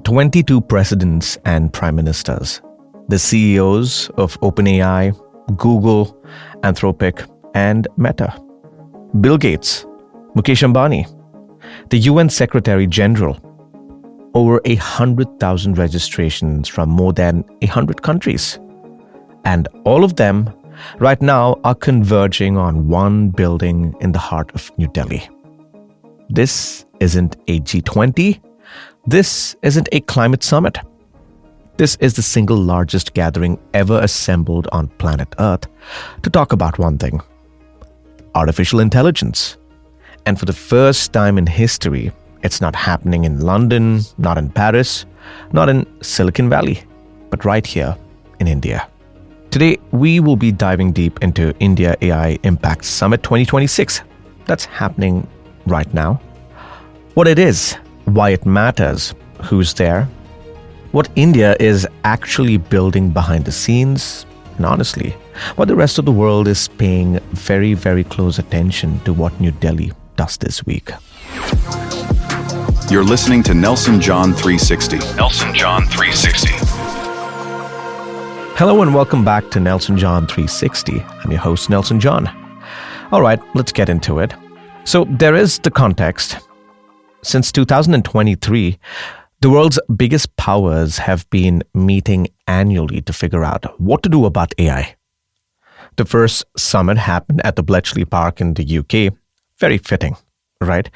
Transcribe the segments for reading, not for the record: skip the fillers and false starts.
22 presidents and prime ministers, the CEOs of OpenAI, Google, Anthropic, and Meta, Bill Gates, Mukesh Ambani, the UN Secretary General, over 100,000 registrations from more than 100 countries. And all of them right now are converging on one building in the heart of New Delhi. This isn't a G20. This isn't a climate summit. This is the single largest gathering ever assembled on planet Earth to talk about one thing: artificial intelligence. And for the first time in history, it's not happening in London, not in Paris, not in Silicon Valley, but right here in India. Today, we will be diving deep into IndiaAI Impact Summit 2026 that's happening right now. What it is, why it matters, who's there, what India is actually building behind the scenes, and honestly, what the rest of the world is paying very, very close attention to what New Delhi does this week. You're listening to Nelson John 360. Nelson John 360. Hello and welcome back to Nelson John 360. I'm your host, Nelson John. All right, let's get into it. So there is the context. Since 2023, the world's biggest powers have been meeting annually to figure out what to do about AI. The first summit happened at the Bletchley Park in the UK. Very fitting, right?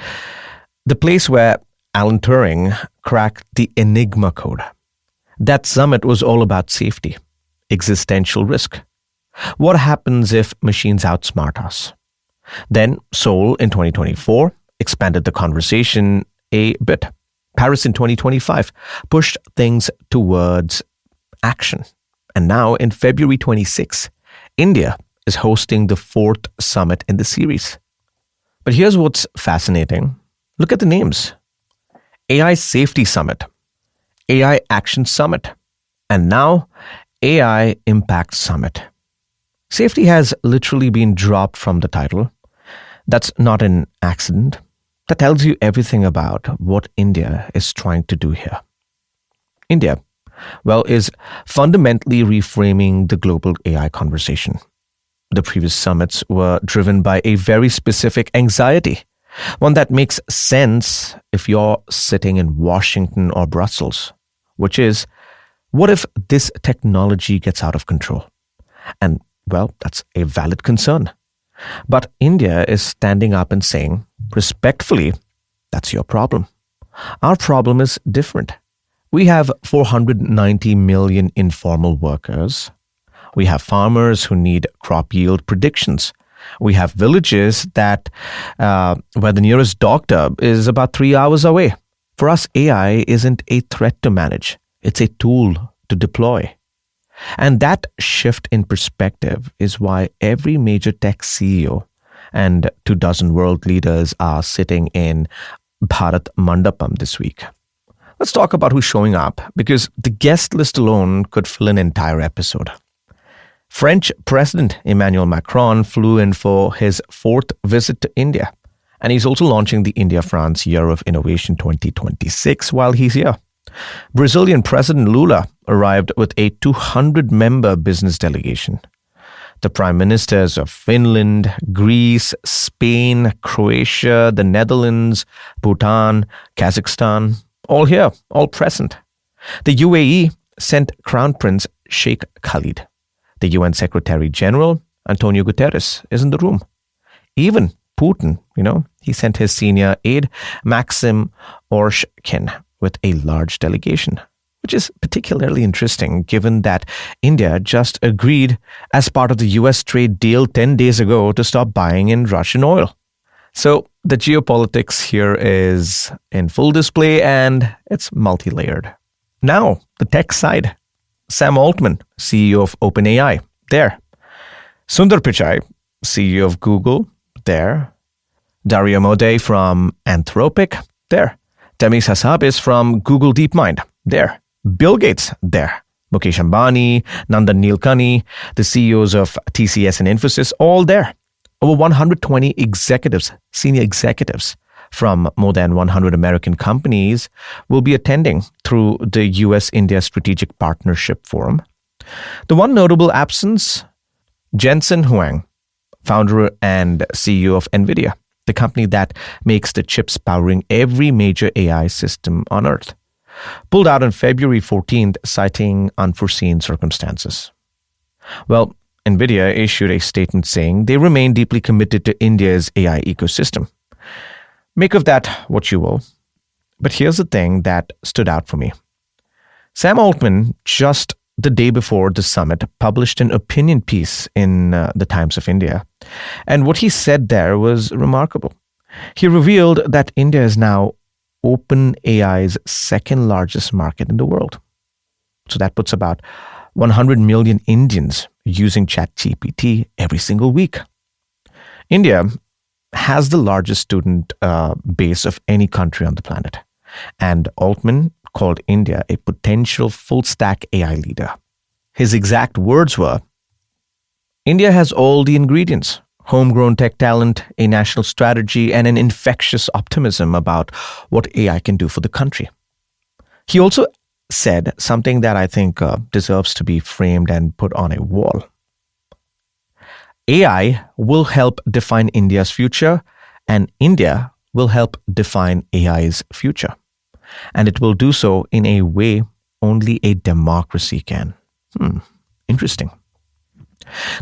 The place where Alan Turing cracked the Enigma code. That summit was all about safety, existential risk. What happens if machines outsmart us? Then Seoul in 2024 expanded the conversation a bit. Paris in 2025 pushed things towards action. And now in February 26, India is hosting the fourth summit in the series. But here's what's fascinating. Look at the names. AI Safety Summit, AI Action Summit, and now AI Impact Summit. Safety has literally been dropped from the title. That's not an accident. That tells you everything about what India is trying to do here. India, well, is fundamentally reframing the global AI conversation. The previous summits were driven by a very specific anxiety, one that makes sense if you're sitting in Washington or Brussels, which is, what if this technology gets out of control? And, well, that's a valid concern. But India is standing up and saying, respectfully, that's your problem. Our problem is different. We have 490 million informal workers. We have farmers who need crop yield predictions. We have villages that where the nearest doctor is about 3 hours away. For us, AI isn't a threat to manage. It's a tool to deploy. And that shift in perspective is why every major tech CEO and 24 world leaders are sitting in Bharat Mandapam this week. Let's talk about who's showing up, because the guest list alone could fill an entire episode. French President Emmanuel Macron flew in for his fourth visit to India, and he's also launching the India-France Year of Innovation 2026 while he's here. Brazilian President Lula arrived with a 200-member business delegation. The prime ministers of Finland, Greece, Spain, Croatia, the Netherlands, Bhutan, Kazakhstan, all here, all present. The UAE sent Crown Prince Sheikh Khalid. The UN Secretary General, Antonio Guterres, is in the room. Even Putin, he sent his senior aide, Maxim Orshkin, with a large delegation, which is particularly interesting given that India just agreed as part of the US trade deal 10 days ago to stop buying in Russian oil. So the geopolitics here is in full display and it's multi-layered. Now, the tech side. Sam Altman, CEO of OpenAI, there. Sundar Pichai, CEO of Google, there. Dario Amodei from Anthropic, there. Demis Hassabis from Google DeepMind, there. Bill Gates, there. Mukesh Ambani, Nandan Nilekani, the CEOs of TCS and Infosys, all there. Over 120 executives, senior executives from more than 100 American companies will be attending through the US-India Strategic Partnership Forum. The one notable absence, Jensen Huang, founder and CEO of NVIDIA, the company that makes the chips powering every major AI system on Earth, pulled out on February 14th, citing unforeseen circumstances. Well, NVIDIA issued a statement saying they remain deeply committed to India's AI ecosystem. Make of that what you will. But here's the thing that stood out for me. Sam Altman, just the day before the summit, published an opinion piece in the Times of India. And what he said there was remarkable. He revealed that India is now OpenAI's second largest market in the world. So that puts about 100 million Indians using ChatGPT every single week. India has the largest student base of any country on the planet. And Altman called India a potential full-stack AI leader. His exact words were, India has all the ingredients: homegrown tech talent, a national strategy, and an infectious optimism about what AI can do for the country. He also said something that I think deserves to be framed and put on a wall. AI will help define India's future, and India will help define AI's future. And it will do so in a way only a democracy can. Interesting.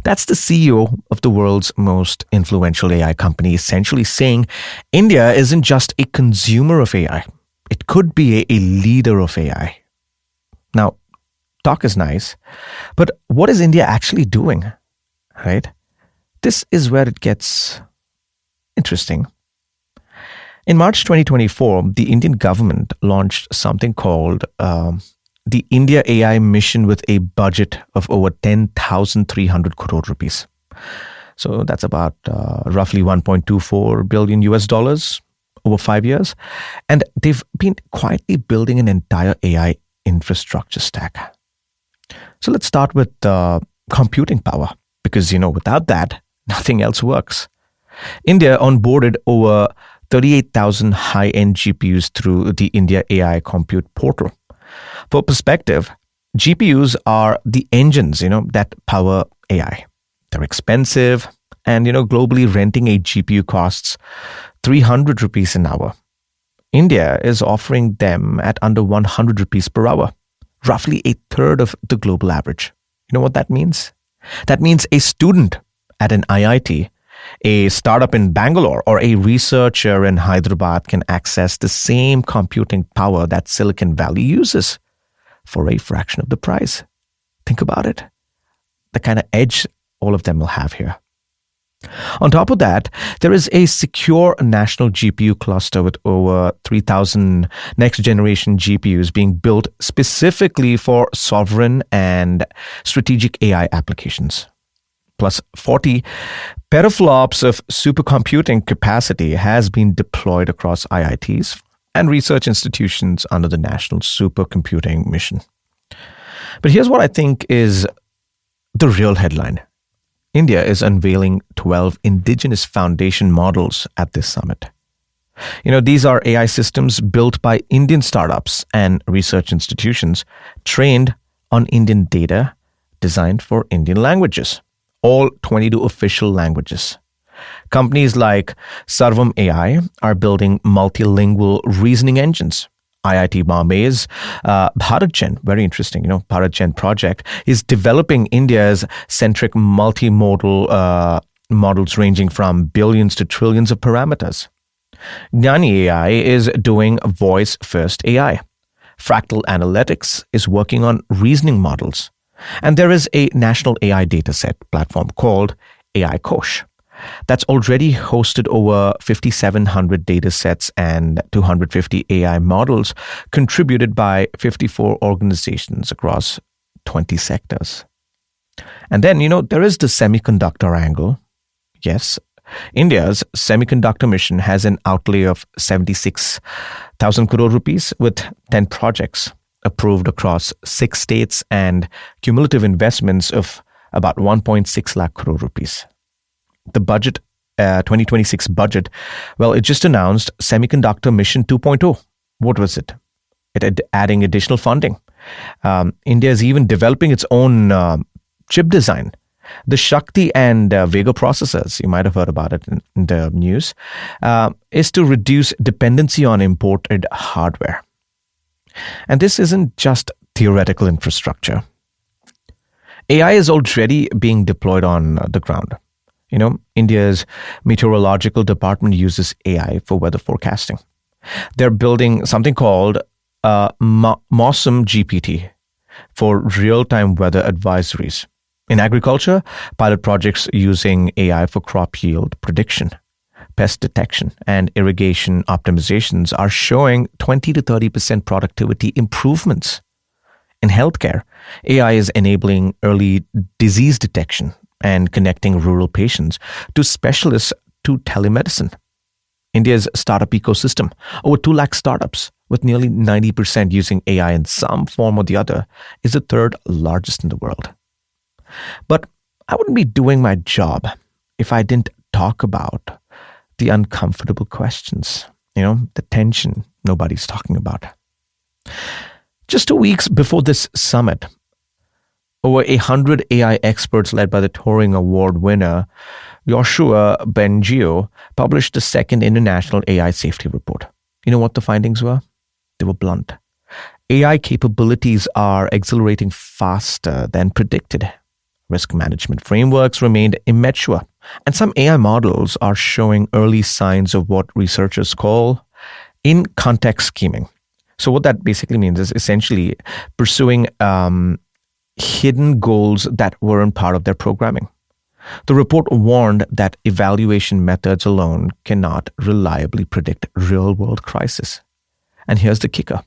That's the CEO of the world's most influential AI company essentially saying India isn't just a consumer of AI. It could be a leader of AI. Now, talk is nice, but what is India actually doing? Right? This is where it gets interesting. In March 2024, the Indian government launched something called the IndiaAI Mission with a budget of over 10,300 crore rupees. So that's about roughly 1.24 billion US dollars over 5 years. And they've been quietly building an entire AI infrastructure stack. So let's start with computing power, because, without that, nothing else works. India onboarded over 38,000 high-end GPUs through the India AI Compute Portal. For perspective, GPUs are the engines, that power AI. They're expensive, and, globally renting a GPU costs 300 rupees an hour. India is offering them at under 100 rupees per hour, roughly a third of the global average. You know what that means? That means a student at an IIT, a startup in Bangalore, or a researcher in Hyderabad can access the same computing power that Silicon Valley uses for a fraction of the price. Think about it. The kind of edge all of them will have here. On top of that, there is a secure national GPU cluster with over 3,000 next-generation GPUs being built specifically for sovereign and strategic AI applications. Plus 40 petaflops of supercomputing capacity has been deployed across IITs and research institutions under the National Supercomputing Mission. But here's what I think is the real headline. India is unveiling 12 indigenous foundation models at this summit. These are AI systems built by Indian startups and research institutions trained on Indian data, designed for Indian languages, all 22 official languages. Companies like Sarvam AI are building multilingual reasoning engines. IIT Bombay's BharatGen, very interesting, BharatGen project is developing India's centric multimodal models ranging from billions to trillions of parameters. Gnani AI is doing voice-first AI. Fractal Analytics is working on reasoning models. And there is a national AI dataset platform called AI Kosh that's already hosted over 5,700 datasets and 250 AI models contributed by 54 organizations across 20 sectors. And then, there is the semiconductor angle. Yes, India's semiconductor mission has an outlay of 76,000 crore rupees with 10 projects approved across 6 states and cumulative investments of about 1.6 lakh crore rupees. The budget 2026 budget, well, it just announced Semiconductor Mission 2.0. What was it? Adding additional funding. India is even developing its own chip design. The Shakti and Vega processors, you might have heard about it in the news, is to reduce dependency on imported hardware. And this isn't just theoretical infrastructure. AI is already being deployed on the ground. India's meteorological department uses AI for weather forecasting. They're building something called Mausam GPT for real-time weather advisories. In agriculture, pilot projects using AI for crop yield prediction, pest detection, and irrigation optimizations are showing 20 to 30% productivity improvements. In healthcare, AI is enabling early disease detection and connecting rural patients to specialists to telemedicine. India's startup ecosystem, over 2 lakh startups, with nearly 90% using AI in some form or the other, is the third largest in the world. But I wouldn't be doing my job if I didn't talk about the uncomfortable questions, the tension nobody's talking about. Just 2 weeks before this summit, over 100 AI experts led by the Turing Award winner Yoshua Bengio published the second International AI Safety Report. You know what the findings were? They were blunt. AI capabilities are accelerating faster than predicted. Risk management frameworks remained immature, and some AI models are showing early signs of what researchers call in-context scheming. So what that basically means is essentially pursuing hidden goals that weren't part of their programming. The report warned that evaluation methods alone cannot reliably predict real-world crisis. And here's the kicker.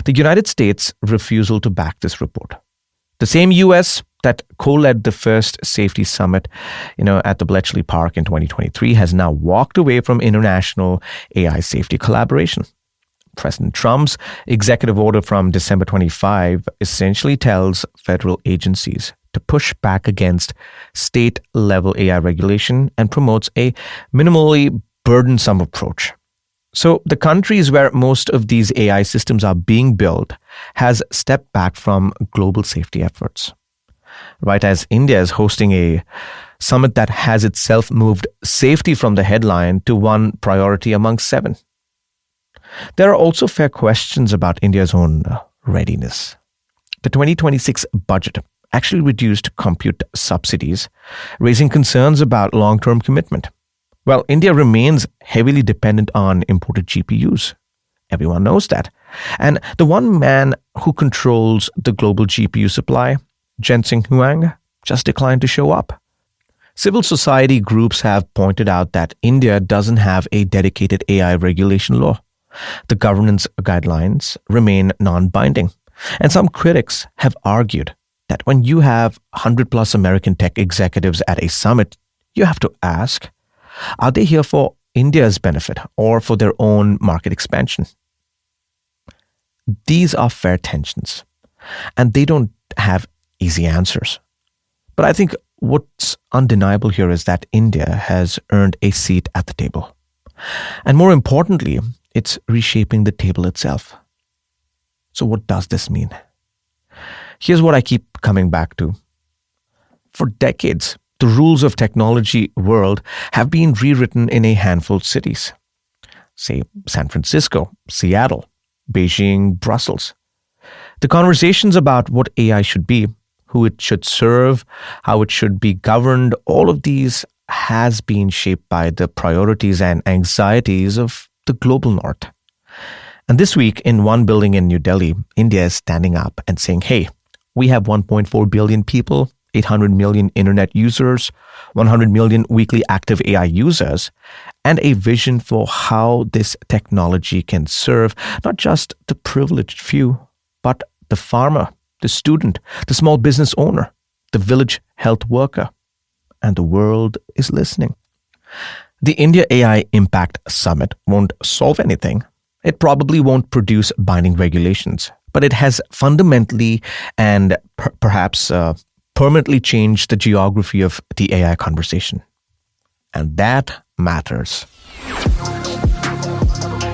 The United States' refusal to back this report. The same U.S. that co-led the first safety summit, at the Bletchley Park in 2023 has now walked away from international AI safety collaboration. President Trump's executive order from December 25 essentially tells federal agencies to push back against state-level AI regulation and promotes a minimally burdensome approach. So the countries where most of these AI systems are being built has stepped back from global safety efforts. Right as India is hosting a summit that has itself moved safety from the headline to one priority among 7. There are also fair questions about India's own readiness. The 2026 budget actually reduced compute subsidies, raising concerns about long-term commitment. Well, India remains heavily dependent on imported GPUs. Everyone knows that. And the one man who controls the global GPU supply, Jensen Huang, just declined to show up. Civil society groups have pointed out that India doesn't have a dedicated AI regulation law. The governance guidelines remain non-binding. And some critics have argued that when you have 100+ American tech executives at a summit, you have to ask, are they here for India's benefit or for their own market expansion? These are fair tensions, and they don't have easy answers. But I think what's undeniable here is that India has earned a seat at the table. And more importantly, it's reshaping the table itself. So what does this mean? Here's what I keep coming back to. For decades, the rules of technology world have been rewritten in a handful of cities. Say San Francisco, Seattle, Beijing, Brussels. The conversations about what AI should be, who it should serve, how it should be governed, all of these has been shaped by the priorities and anxieties of the global north. And this week, in one building in New Delhi, India is standing up and saying, hey, we have 1.4 billion people, 800 million internet users, 100 million weekly active AI users, and a vision for how this technology can serve not just the privileged few, but the farmer, the student, the small business owner, the village health worker. And the world is listening. The India AI Impact Summit won't solve anything. It probably won't produce binding regulations, but it has fundamentally and perhaps permanently changed the geography of the AI conversation. And that matters.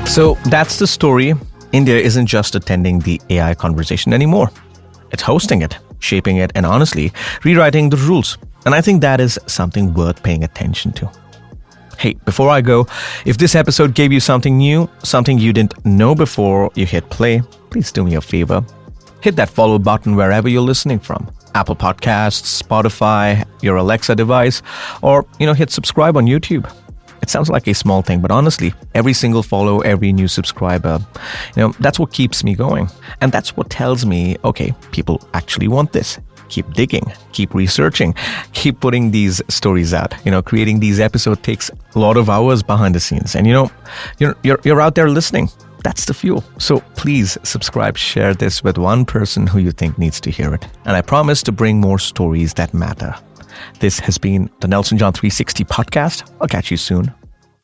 So that's the story. India isn't just attending the AI conversation anymore. It's hosting it, shaping it, and honestly, rewriting the rules. And I think that is something worth paying attention to. Hey, before I go, if this episode gave you something new, something you didn't know before you hit play, please do me a favor. Hit that follow button wherever you're listening from. Apple Podcasts, Spotify, your Alexa device, or, hit subscribe on YouTube. It sounds like a small thing, but honestly, every single follow, every new subscriber, that's what keeps me going. And that's what tells me, okay, people actually want this. Keep digging, keep researching, keep putting these stories out. Creating these episodes takes a lot of hours behind the scenes. And you're out there listening. That's the fuel. So please subscribe, share this with one person who you think needs to hear it. And I promise to bring more stories that matter. This has been the Nelson John 360 podcast. I'll catch you soon.